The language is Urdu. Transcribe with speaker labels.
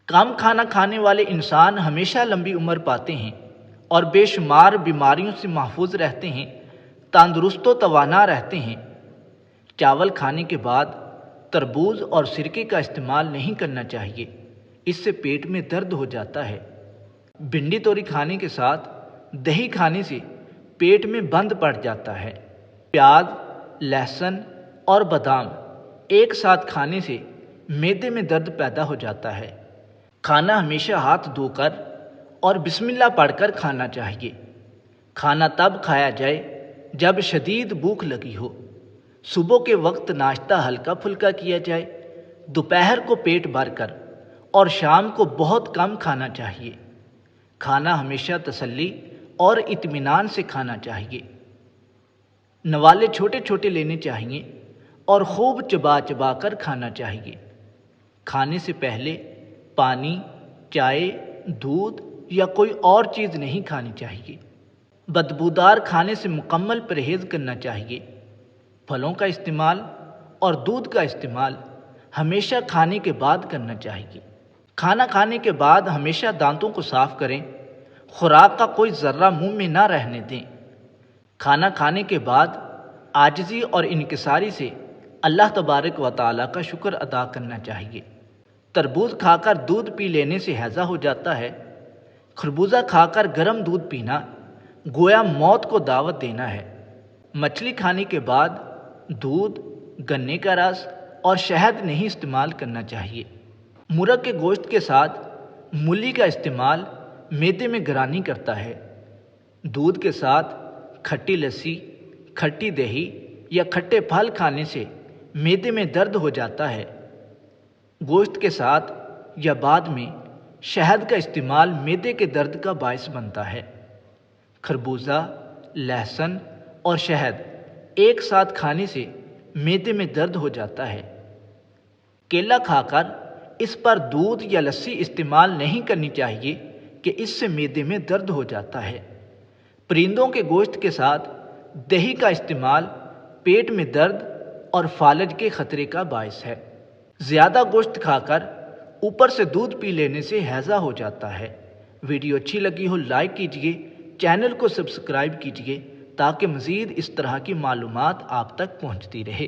Speaker 1: کم کھانا کھانے والے انسان ہمیشہ لمبی عمر پاتے ہیں اور بے شمار بیماریوں سے محفوظ رہتے ہیں، تندرست و توانا رہتے ہیں۔ چاول کھانے کے بعد تربوز اور سرکے کا استعمال نہیں کرنا چاہیے، اس سے پیٹ میں درد ہو جاتا ہے۔ بھنڈی توری کھانے کے ساتھ دہی کھانے سے پیٹ میں بند پڑ جاتا ہے۔ پیاز، لہسن اور بادام ایک ساتھ کھانے سے معدے میں درد پیدا ہو جاتا ہے۔ کھانا ہمیشہ ہاتھ دھو کر اور بسم اللہ پڑھ کر کھانا چاہیے۔ کھانا تب کھایا جائے جب شدید بھوک لگی ہو۔ صبح کے وقت ناشتہ ہلکا پھلکا کیا جائے، دوپہر کو پیٹ بھر کر اور شام کو بہت کم کھانا چاہیے۔ کھانا ہمیشہ تسلی اور اطمینان سے کھانا چاہیے۔ نوالے چھوٹے چھوٹے لینے چاہیے اور خوب چبا چبا کر کھانا چاہیے۔ کھانے سے پہلے پانی، چائے، دودھ یا کوئی اور چیز نہیں کھانی چاہیے۔ بدبودار کھانے سے مکمل پرہیز کرنا چاہیے۔ پھلوں کا استعمال اور دودھ کا استعمال ہمیشہ کھانے کے بعد کرنا چاہیے۔ کھانا کھانے کے بعد ہمیشہ دانتوں کو صاف کریں، خوراک کا کوئی ذرہ منہ میں نہ رہنے دیں۔ کھانا کھانے کے بعد عاجزی اور انکساری سے اللہ تبارک و تعالیٰ کا شکر ادا کرنا چاہیے۔ تربوز کھا کر دودھ پی لینے سے ہیضہ ہو جاتا ہے۔ خربوزہ کھا کر گرم دودھ پینا گویا موت کو دعوت دینا ہے۔ مچھلی کھانے کے بعد دودھ، گنے کا رس اور شہد نہیں استعمال کرنا چاہیے۔ مرغ کے گوشت کے ساتھ مولی کا استعمال معدے میں گرانی کرتا ہے۔ دودھ کے ساتھ کھٹی لسی، کھٹی دہی یا کھٹے پھل کھانے سے معدے میں درد ہو جاتا ہے۔ گوشت کے ساتھ یا بعد میں شہد کا استعمال معدے کے درد کا باعث بنتا ہے۔ خربوزہ، لہسن اور شہد ایک ساتھ کھانے سے معدے میں درد ہو جاتا ہے۔ کیلا کھا کر اس پر دودھ یا لسی استعمال نہیں کرنی چاہیے کہ اس سے معدے میں درد ہو جاتا ہے۔ پرندوں کے گوشت کے ساتھ دہی کا استعمال پیٹ میں درد اور فالج کے خطرے کا باعث ہے۔ زیادہ گوشت کھا کر اوپر سے دودھ پی لینے سے ہیضہ ہو جاتا ہے۔ ویڈیو اچھی لگی ہو لائک کیجیے، چینل کو سبسکرائب کیجیے تاکہ مزید اس طرح کی معلومات آپ تک پہنچتی رہے۔